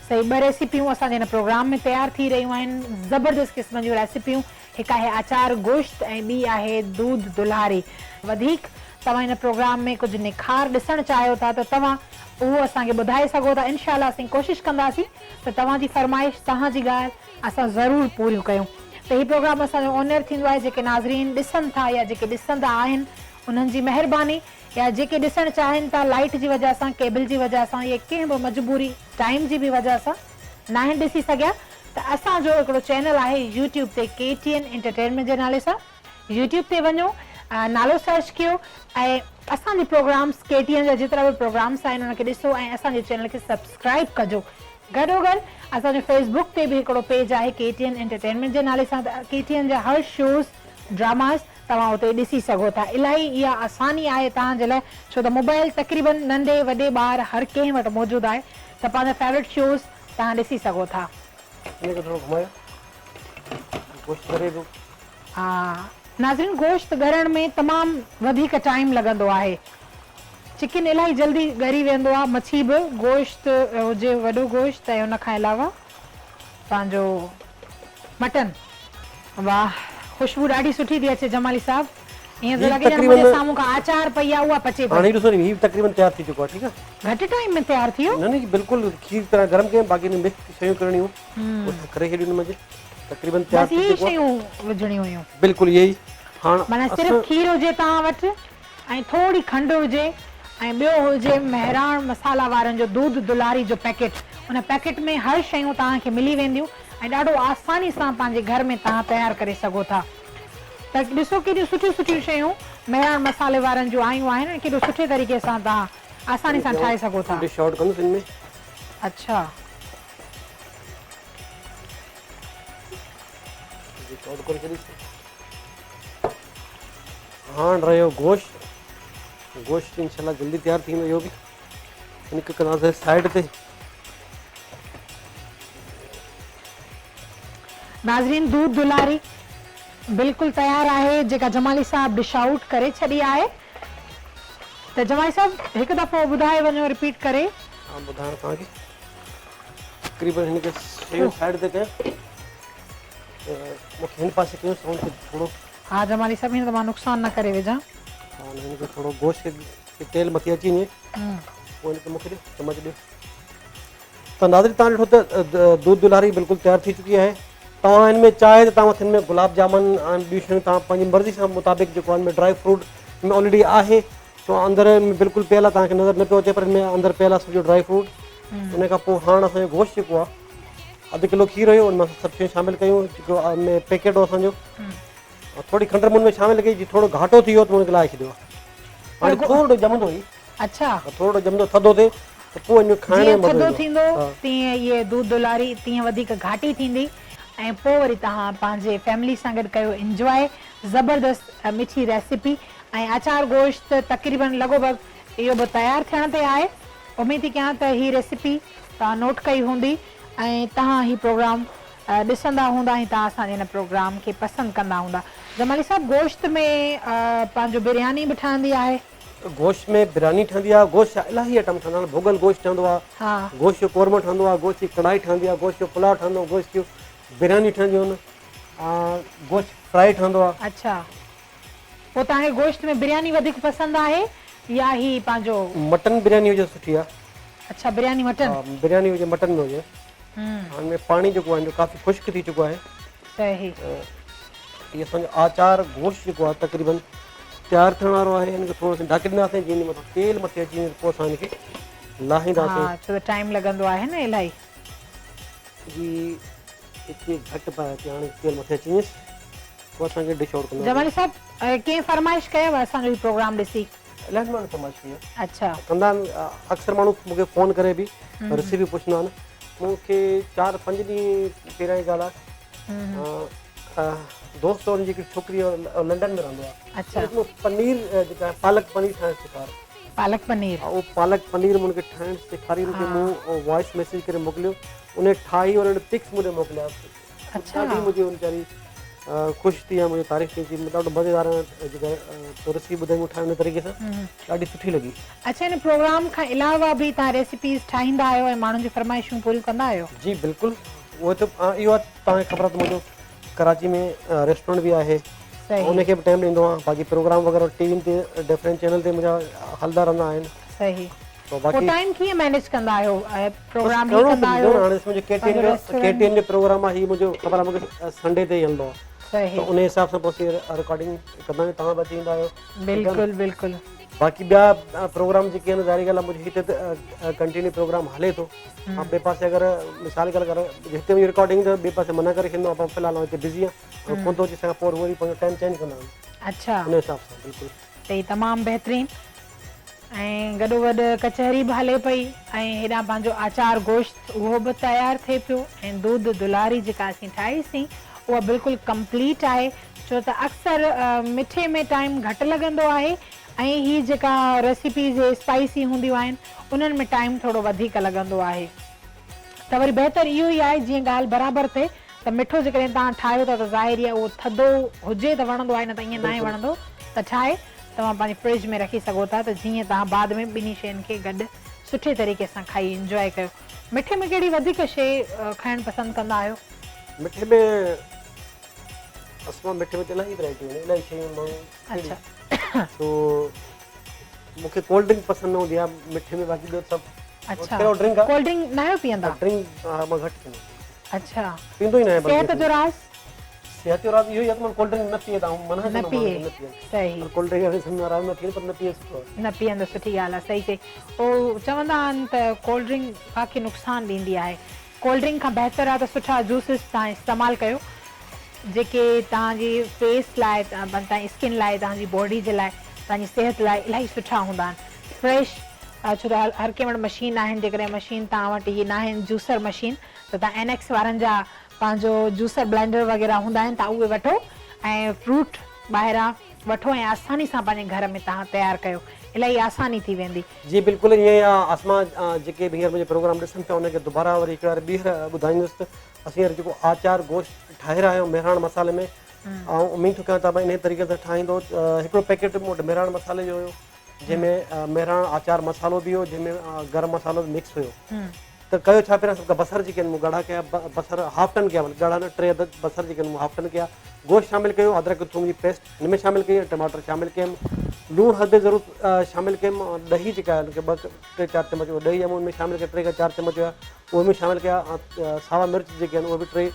सही, 2 रेसिपियूं असांजे हिन प्रोग्राम में तयारु थी रहियूं आहिनि, ज़बरदस्त क़िस्म जूं रेसिपियूं। हिकु आहे अचार गोश्त ऐं ॿी आहे दूध दुल्हारी। वधीक तव्हां हिन प्रोग्राम में कुझु निखार ॾिसणु चाहियो था त तव्हां उहो असांखे ॿुधाए सघो था। इनशाला असीं कोशिशि कंदासीं त तव्हांजी फरमाइश, तव्हांजी ॻाल्हि असां ज़रूरु पूरियूं कयूं। त हीउ प्रोग्राम असांजो ऑनर थींदो आहे जेके नाज़रीन ॾिसनि था या जेके ॾिसंदा आहिनि, उन्हनि जी महिरबानी। या जेके ॾिसणु चाहिनि था लाइट जी वजह सां, केबल जी वजह सां, या कंहिं बि मजबूरी टाइम जी बि वजह सां न आहिनि ॾिसी सघिया, त असांजो हिकिड़ो चैनल आहे यूट्यूब ते KTN एंटरटेनमेंट जे नाले सां। यूट्यूब ते वञो, नालो सर्च कयो ऐं असांजे प्रोग्राम्स KTN जा जेतिरा बि प्रोग्राम्स आहिनि उनखे ॾिसो ऐं असांजे चैनल खे सब्सक्राइब कजो। गॾोगॾु असांजो फेसबुक ते बि हिकिड़ो पेज आहे KTN एंटरटेनमेंट जे नाले सां, त KTN जा हर शोज़ ड्रामास तव्हां उते ॾिसी सघो था। इलाही इहा आसानी आहे तव्हांजे लाइ, छो त मोबाइल तक़रीबन नंढे वॾे ॿार हर कंहिं वटि मौजूदु आहे, त पंहिंजा फेवरेट शोज़ तव्हां ॾिसी सघो था। हा नाज़रीन, गोश्त ॻरण में तमामु वधीक टाइम लॻंदो आहे। चिकन इलाही जल्दी ॻरी वेंदो आहे, मच्छी बि, गोश्त हुजे वॾो गोश्त ऐं उनखां अलावा पंहिंजो मटन। वाह, ख़ुशबू ॾाढी सुठी थी अचे जमाली साहब, ईअं थो लॻे ॼण मुंहिंजे साम्हूं खां आचार पई आहे उहा पचे पई। हाणे ॾिसो नी, हीउ तक़रीबन तयारु थी चुको आहे, ठीकु आहे। घटि टाइम में तयारु थी वियो? न न, बिल्कुलु खीर तरह गरम कयूं, बाक़ी मिक्स शयूं करणियूं करे छॾियूं हुनमें, तक़रीबन तयारु थी चुको आहे। शयूं विझणियूं हुयूं बिल्कुलु इहे ई। हाणे माना सिर्फ़ु खीर हुजे तव्हां वटि ऐं थोरी खंडु हुजे ऐं ॿियो हुजे मेहरान मसाला वारनि जो दूध दुलारी जो पैकेट। उन पैकेट में हर शयूं तव्हांखे मिली वेंदियूं ऐं ॾाढो आसानी सां पंहिंजे घर में तव्हां तयारु करे सघो था। त ॾिसो केॾियूं सुठियूं सुठियूं शयूं मेहरान मसाले वारनि जूं आयूं आहिनि, केॾो सुठे तरीक़े सां तव्हां आसानी सां ठाहे सघो था। अच्छा, हाणे रहियो गोश्त। गोश्त इंशाल्लाह जल्दी तयारु थी वेंदो, इहो बि हिनखे कंदासीं साइड ते। नाज़रीन, दूध दुलारी बिल्कुलु तयारु आहे, जेका जमाली साहब डिश आउट करे छॾी आहे। त जमाली साहब हिकु दफ़ो ॿुधाए वञो, रिपीट करे। हा, ॿुधायां तव्हांखे। तक़रीबन हिनखे शयूं साइड ते कयूं, मूंखे हिन पासे कयूं साउंड खे थोरो। हा जमाली साहब, हिन त मां नुक़सानु न करे विझां। हा, हिनखे थोरो गोश्त खे तेल मथे अची वञे, पोइ हिनखे मूंखे ॾियो, चमच ॾियो। त नाज़रीन, तव्हां ॾिठो त दूध दुलारी बिल्कुलु तयारु थी चुकी आहे। तव्हां हिन में चाहे त तव्हां हिन में गुलाब जामुन ऐं ॿियूं शयूं तव्हां पंहिंजी मर्ज़ी सां मुताबिक़ जेको आहे हिन में ड्राई फ्रूट में ऑलरेडी आहे, तो अंदरि में बिल्कुलु पियल आहे, तव्हांखे नज़र न पियो अचे, पर हिन में अंदरि पियल आहे सॼो ड्राई फ्रूट। उन खां पोइ हाणे असांजो गोश्त जेको आहे, अधु किलो खीर हुयो, उन मां सभु शयूं शामिलु कयूं, जेको में पैकेट हो असांजो, थोरी खंडु मुंड में शामिलु कई, थोरो घाटो थी वियो त हुनखे लाहे छॾियो आहे। हाणे थोरो ॼमंदो ई, अच्छा, थोरो ॼमंदो थधो थिए त पोइ हिन जो खाइण में मज़ो थधो थींदो तीअं इहे दूध दुलारी तीअं वधीक घाटी थींदी ऐं पोइ वरी तव्हां पंहिंजे फैमिली सां गॾु कयो इंजॉय। ज़बरदस्त मिठी रेसिपी ऐं अचार गोश्त तक़रीबन लॻोभॻि इहो बि तयारु थियण ते आहे। उमेद थी कयां त हीअ रेसिपी तव्हां नोट कई हूंदी ऐं तव्हां हीउ प्रोग्राम ॾिसंदा हूंदा ऐं तव्हां असांजे हिन प्रोग्राम खे पसंदि कंदा हूंदा। जमाली साहब, गोश्त में पंहिंजो बिरयानी बि ठहंदी आहे? गोश्त में बिरयानी ठहंदी आहे, गोश्त जा इलाही आइटम ठहंदा आहिनि। भुॻल गोश्त ठहंदो आहे, गोश्त जो कोरमा ठहंदो आहे, गोश्त जी कढ़ाई ठहंदी आहे, गोश्त जो पुलाव ठहंदो आहे, गोश्त जो बिरयानी ठहंदियूं आहिनि, गोश्त फ्राई ठहंदो आहे। अच्छा, पोइ तव्हांखे गोश्त में बिरयानी वधीक पसंदि आहे या ही पंहिंजो मटन बिरयानी हुजे सुठी आहे? अच्छा, बिरयानी मटन? बिरयानी हुजे मटन में हुजे। हाणे पाणी जेको आहे काफ़ी ख़ुश्क थी चुको आहे। सही। इहो असांजो आचार गोश्त जेको आहे तक़रीबन तयारु थियण वारो आहे। हिनखे थोरो सो ढके ॾींदासीं, जीअं मथां तेल मथे अची वञे पोइ असां हिनखे लाहींदासीं। हा, छो त टाइम लॻंदो आहे न इलाही। जी, एतिरी घटि पाए अचे, हाणे तेल मथे अची वञेसि पोइ असांखे डिश आउट कंदासीं। जमाली साहब, कंहिं फरमाइश कयव असांजो हीउ प्रोग्राम ॾिसी? इलाही माण्हू फरमाइश कई आहे। अच्छा, कंदा आहिनि, अक्सर माण्हू मूंखे फ़ोन करे बि रेसिपी पुछंदा आहिनि। मूंखे 4-5 ॾींहं पहिरियां जी ॻाल्हि आहे, दोस्त और जेकी छोकिरी लंडन में रहंदो आहे। अच्छा, पनीर जेका आहे पालक पनीर ठाहिणु सेखार। पालक पनीर? उहो पालक पनीर मूंखे ठाहिणु सेखारी, हुनखे मूं वॉइस मैसेज करे मोकिलियो, उन ठाही और उन पिक्स मुझे मोकिलियासीं। अच्छा, ॾाढी मुंहिंजी वीचारी ख़ुशि थी आहे, मुंहिंजी तारीफ़ कई, ॾाढो मज़ेदार जेका रेसिपी ॿुधाई ठाहिण तरीक़े सां, ॾाढी सुठी लॻी। अच्छा, हिन प्रोग्राम खां अलावा बि तव्हां रेसिपीज़ ठाहींदा आहियो ऐं माण्हुनि जी फरमाइशूं पूरियूं कंदा आहियो? जी बिल्कुलु, उहो त इहो आहे, तव्हांखे ख़बर आहे त मुंहिंजो कराची में रेस्टोरेंट बि आहे, उनखे बि टाइम ॾींदो आहियां। बाक़ी प्रोग्राम वग़ैरह टीवी ते डिफरेंट चैनल ते मुंहिंजा हलंदा रहंदा आहिनि। सही। पोइ टाइम कीअं मैनेज कंदा आहियो? प्रोग्राम ही कंदा आहियो? हाणे मुंहिंजो KTN जो प्रोग्राम आहे, हीउ मुंहिंजो ख़बर आहे मूंखे संडे ते ई हलंदो आहे। सही। त उन हिसाब सां पोइ रिकॉर्डिंग कंदा आहियूं, तव्हां बि अची ईंदा आहियो। बिल्कुलु बिल्कुलु। बाक़ी ॿिया प्रोग्राम जेके आहिनि ज़ाहिरी ॻाल्हि आहे मुंहिंजे हिते कंटिन्यू प्रोग्राम हले थो ऐं ॿिए पासे अगरि मिसाल ॻाल्हि कर हिते मुंहिंजी रिकॉर्डिंग त ॿिए पासे मना करे छॾींदो आहे फ़िलहालु हिते बिज़ी आहे कोन थो अची सघां पोइ वरी पंहिंजो टाइम चेंज कंदा आहियूं अच्छा हुन हिसाब सां बिल्कुलु सही तमामु बहितरीनु ऐं गॾोगॾु कचहरी बि हले पई ऐं हेॾां पंहिंजो आचार गोश्त उहो बि तयारु थिए पियो ऐं दूध दुलारी जेका असीं ठाहीसीं उहा बिल्कुलु कंप्लीट आहे छो त अक्सर मिठे में टाइम घटि लॻंदो आहे ऐं हीअ जेका रेसिपीज़ स्पाइसी हूंदियूं आहिनि उन्हनि में टाइम थोरो वधीक लॻंदो आहे त वरी बहितरु इहो ई आहे जीअं ॻाल्हि बराबरि थिए त मिठो जेकॾहिं तव्हां ठाहियो था त ज़ाहिरी आहे उहो थधो हुजे त वणंदो आहे न त ईअं न आहे वणंदो त ठाहे तव्हां पंहिंजे फ्रिज में रखी सघो था त जीअं तव्हां बाद में ॿिन्ही शयुनि खे गॾु सुठे तरीक़े सां खाई इंजॉय कयो मिठे में कहिड़ी वधीक शइ खाइणु पसंदि कंदा आहियो मिठे में असां मिठे में त इलाही वैराइटियूं आहिनि इलाही शयूं माण्हू अच्छा तो मूंखे कोल्ड ड्रिंक पसंदि न हूंदी आहे मिठे में बाक़ी ॿियो सभु अच्छा कहिड़ो ड्रिंक आहे कोल्ड ड्रिंक न आहियो पीअंदा ड्रिंक मां घटि पींदो आहियां। अच्छा पींदो ई न आहे सिहत जो राज़ सिहत जो राज़ इहो ई आहे त मां कोल्ड ड्रिंक न पीए त मना न कंदो पीए न पीए सही कोल्ड ड्रिंक सम्झ में आराम न थिए पर न पीए सुठो आहे। न पीअंदो सुठी ॻाल्हि आहे सही चई पोइ चवंदा आहिनि त कोल्ड ड्रिंक बाक़ी नुक़सानु ॾींदी आहे कोल्ड ड्रिंक खां बहितरु आहे त सुठा जूसिस तव्हां इस्तेमालु कयो जेके तव्हांजी फेस लाइ तव्हांजी स्किन लाइ तव्हांजी बॉडी जे लाइ तव्हांजी सिहत लाइ इलाही सुठा हूंदा आहिनि फ्रेश छो त हर कंहिं वटि मशीन आहिनि जेकॾहिं मशीन तव्हां वटि इहे न आहिनि जूसर मशीन त तव्हां NX वारनि जा पंहिंजो जूसर ब्लेंडर वग़ैरह हूंदा आहिनि तव्हां उहे वठो ऐं फ्रूट ॿाहिरां वठो ऐं आसानी सां पंहिंजे घर में तव्हां तयारु कयो इलाही आसानी थी वेंदी जी बिल्कुलु ईअं ई आहे असां जेके बि हींअर मुंहिंजो प्रोग्राम ॾिसनि पिया उनखे दुबारा वरी हिकु बार ॿीहर ॿुधाईंदुसि त असीं हींअर जेको आचार गोश्त ठाहे रहिया आहियूं मेहराण मसाले में ऐं उमेदु थो कयां त भई इन तरीक़े सां ठाहींदो हिकिड़ो पैकेट मूं वटि मेहराण मसाले जो हुयो जंहिंमें मेहराण आचार मसालो बि हुयो जंहिंमें गरम मसालो बि मिक्स हुयो त कयो छा पहिरियां सभु बसर जेके आहिनि मूं ॻाढ़ा कया बसर हाफ टन कया ॻाढ़ा न 3 अदद बसर जेके आहिनि मूं हाफ टन कया गोश्त शामिलु कयो अदरक थूम जी पेस्ट हिन में शामिलु कई टमाटर शामिलु कयमि लूणु हल्दी ज़रूरु शामिलु कयमि ॾही जेका आहे हुनखे 2-3-4 चम्मच ॾही आहे हुन में शामिलु कया 3-4 चम्मच हुआ उहे बि शामिलु कया सावा मिर्च जेके आहिनि उहे बि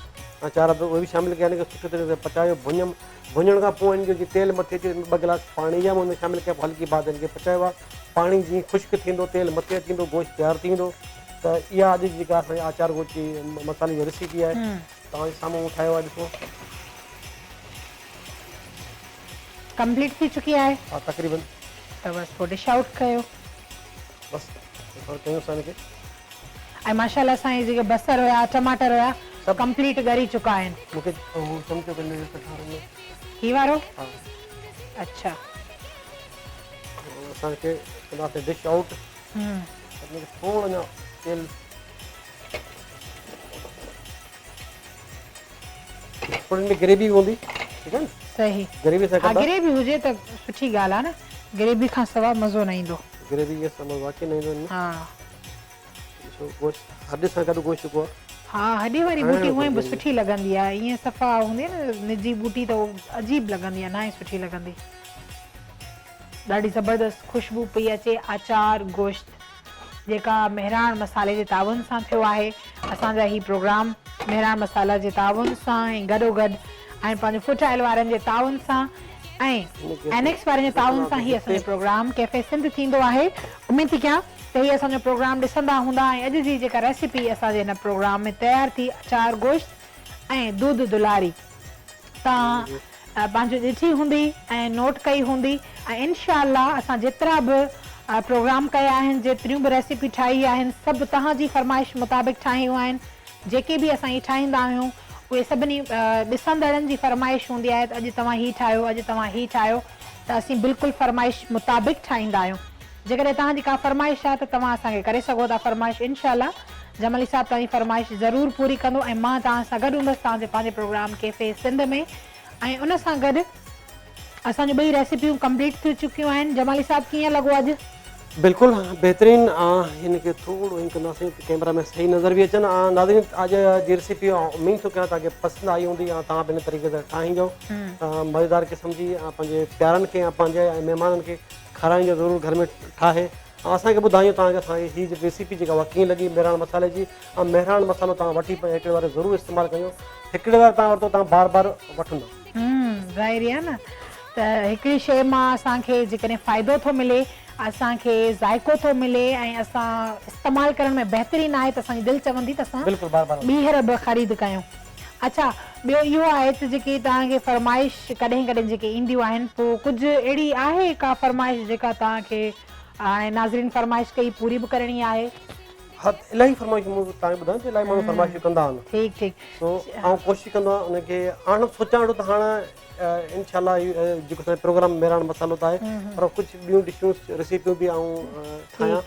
3-4 अदद उहे बि शामिलु कया हिनखे सुठे तरीक़े सां पचायो भुञमि भुञण खां पोइ हिनजो जीअं तेल मथे अचे 2 गिलास पाणी जा हुन में शामिलु कया हल्की बाद हिनखे पचायो आहे पाणी जीअं ख़ुश्क थींदो तेल मथे अचींदो गोश्त तयारु थींदो त इहा अॼु जेका असांजी आचार गोश्त जी मसाले जी रेसिपी आहे तव्हांजे साम्हूं ठाहियो आहे ॾिसो कंप्लीट थी चुकी आहे हा तक़रीबन त बसि पोइ डिश आउट कयो बसि कयूंसीं हिनखे ऐं माशाल्लाह असांजे जेके बसर हुया टमाटर हुया सभु कंप्लीट ॻरी चुका आहिनि मूंखे हू चमचो कंदे ही वारो हा अच्छा असांखे कंदासीं डिश आउट हुनखे थोरो अञा तेल थोरी हिन में ग्रेवी हूंदी ठीकु आहे न सही ग्रेवी सां हा कंदा ग्रेवी हुजे त सुठी ॻाल्हि आहे न ग्रेवी खां सवाइ मज़ो न ईंदो ग्रेवी इहा समझ वाक़ई न ईंदो हिन में हा ॾिसो गोश्त हॾ सां गॾु गोश्त जेको आहे हा हॾी वारी बूटी हूअं बि सुठी लॻंदी आहे ईअं सफ़ा हूंदी आहे न निजी बूटी त अजीब लॻंदी आहे न ई सुठी लॻंदी ॾाढी ज़बरदस्त ख़ुशबू पई अचे आचार गोश्त जेका मेहराण मसाले जे ताउन सां थियो आहे असांजा ही प्रोग्राम मेहराण मसाला जे ताउन सां ऐं गॾोगॾु ऐं पंहिंजो फुट ऑयल वारनि जे ताउन सां ऐं NX वारनि जे ताउन सां ही असांजो प्रोग्राम कैफे सिंध थींदो आहे उमेदु थी कयां त हीअ असांजो प्रोग्राम ॾिसंदा हूंदा ऐं अॼु जी जेका रेसिपी असांजे हिन प्रोग्राम में तयारु थी अचार गोश्त ऐं दूध दुलारी तव्हां पंहिंजो ॾिठी हूंदी ऐं नोट कई हूंदी ऐं इनशाअल्लाह असां जेतिरा बि प्रोग्राम कया आहिनि जेतिरियूं बि रेसिपी ठाही आहिनि सभु तव्हांजी फरमाइश मुताबिक़ ठाहियूं आहिनि जेके बि असां इहे ठाहींदा आहियूं उहे सभिनी ॾिसंदड़नि जी फरमाइश हूंदी आहे त अॼु तव्हां हीअ ठाहियो अॼु तव्हां हीअ ठाहियो त असीं बिल्कुलु फरमाइश मुताबिक़ ठाहींदा आहियूं जेकॾहिं तव्हांजी का फरमाइश आहे त तव्हां असांखे करे सघो था फरमाइश इनशाअल्लाह जमली साहब तव्हांजी फरमाइश ज़रूरु पूरी कंदो ऐं मां तव्हां सां गॾु हूंदसि तव्हांजे पंहिंजे प्रोग्राम कैफे सिंध में ऐं उन सां गॾु असांजूं ॿई रेसिपियूं कंप्लीट थी चुकियूं आहिनि जमाली साहब कीअं लॻो अॼु बिल्कुलु बहितरीनु हिनखे थोरो इन कंदासीं कैमरा में सही नज़र बि अचनि नाज़रीन अॼु जी रेसिपी उमेदु थो कयां तव्हांखे पसंदि आई हूंदी या तव्हां बि इन तरीक़े सां ठाहींदो मज़ेदार क़िस्म जी पंहिंजे प्यारनि खे या पंहिंजे महिमाननि खे खाराईंदो ज़रूरु घर में ठाहे ऐं असांखे ॿुधायूं तव्हांखे असांखे हीअ रेसिपी जेका उहा कीअं लॻी मेहराण मसाले जी ऐं मेहराण मसालो तव्हां वठी हिकिड़े बार ज़रूरु इस्तेमालु कयो हिकिड़े बार तव्हां वरितो तव्हां बार बार वठंदो ज़ाहिर आहे न त हिकिड़ी शइ मां असांखे जेकॾहिं फ़ाइदो थो मिले, असांखे ज़ाइको थो मिले ऐं असां इस्तेमालु करण में बहितरीनु आहे त असांजी दिलि चवंदी त असां बिल्कुलु बार बार ॿीहर बि ख़रीद कयूं। अच्छा, ॿियो इहो आहे त जेकी तव्हांखे फरमाइश कॾहिं कॾहिं जेके ईंदियूं आहिनि, पोइ कुझु अहिड़ी आहे का फरमाइश जेका तव्हांखे हाणे नाज़रीन फरमाइश कई पूरी बि करणी आहे? हा, इलाही फरमाइश मूं तव्हांखे ॿुधायां त इलाही माण्हू फरमाइश कंदा आहिनि। ठीकु ठीकु। सो ऐं कोशिशि कंदो आहियां उनखे हाणे सोचां वेठो त हाणे इनशाला जेको असांजो प्रोग्राम मेहरान मसालो त आहे, पर कुझु ॿियूं डिशूं रेसिपियूं बि ठाहियां,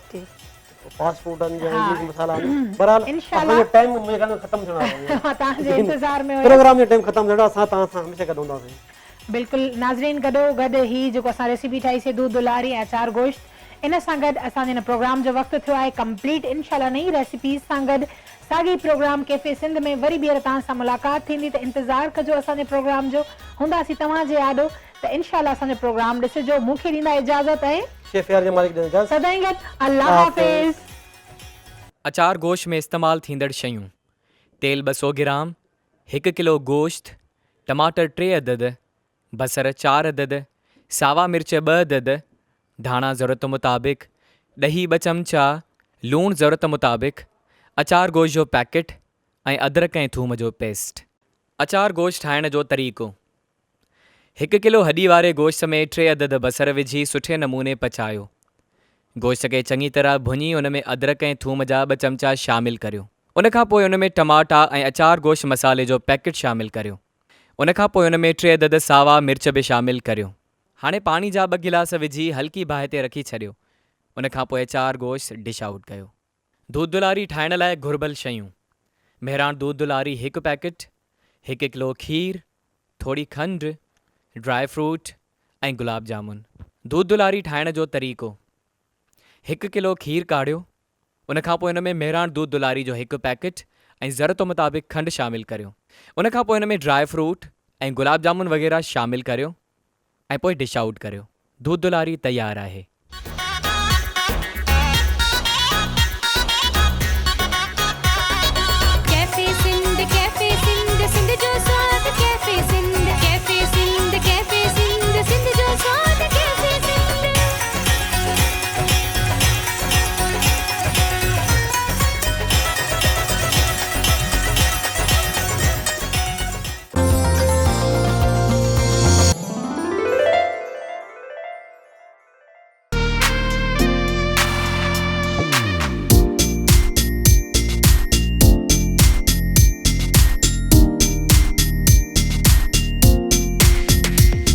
फास्ट फूडनि जा इंग्लिश मसाला आहिनि। बहरहाल असांजो टाइम मुंहिंजे ख़्याल में ख़तमु थियणो आहे, तव्हांजे इंतज़ार में प्रोग्राम जो टाइम ख़तमु थियणो आहे, असां तव्हां सां हमेशह गॾु हूंदासीं। बिल्कुलु नाज़रीन, गॾो ही जेको असां रेसिपी ठाहीसीं दूध दुलारी ऐं अचार गोश्त, इन सां गॾु असांजे हिन प्रोग्राम जो वक़्तु थियो आहे कंप्लीट। इनशाला नई रेसिपीज़ सां गॾु साॻी प्रोग्राम कैफ़े सिंध में वरी ॿीहर तव्हां सां मुलाक़ात थींदी, त इंतज़ारु कजो असांजे प्रोग्राम जो। हूंदासीं तव्हांजे आॾो, त इनशाला असांजो प्रोग्राम ॾिसिजो। मूंखे ॾींदा इजाज़त ऐं शेफ यार जे मालिक ॾींदा इजाज़त। सदाईं गॾु, अल्लाह हाफ़िज़। अचार गोश्त में इस्तेमालु थींदड़ शयूं: तेल 200 ग्राम, 1 किलो गोश्त, टमाटर 3 अदद, बसर 4 अदद, सावा मिर्च 2 अदद, धाणा ज़रूरत मुताबिक़, ॾही 2 चमचा, लूणु ज़रूरत मुताबिक़, अचार गोश्त जो पैकेट ऐं अदरक ऐं थूम जो पेस्ट। अचार गोश्त ठाहिण जो तरीक़ो: 1 किलो हॾी वारे गोश्त में 3 अदद बसर विझी सुठे नमूने पचायो। गोश्त खे चङी तरह भुञी उन में अदरक ऐं थूम जा 2 चमचा शामिलु करियो। उनखां पोइ उन में टमाटा ऐं अचार गोश्त मसाले जो पैकेट शामिलु करियो। उनखां पोइ उन में 3 अदद सावा मिर्च बि शामिलु करियो। हाणे पाणी जा 2 गिलास विझी हल्की बाहि ते रखी छॾियो। उनखां पोइ अचार गोश्त डिश आउट कयो। दूध दुलारी ठाहिण लाइ घुर्बल शयूं: मेहरान दूध दुलारी 1 पैकेट, 1 किलो खीर, थोरी खंडु, ड्राई फ्रूट ऐं गुलाब जामुन। दूध दुलारी ठाहिण जो तरीक़ो: 1 किलो खीर काढ़ियो। उनखां पोइ उन में मेहरान दूध दुलारी जो 1 पैकेट ऐं ज़रूरत मुताबिक़ खंडु शामिलु करियो। उनखां पोइ उन में ड्राई फ्रूट ऐं गुलाब जामुन वग़ैरह शामिलु करियो ऐं पोइ डिश आउट करियो। दूध दुलारी तयारु आहे।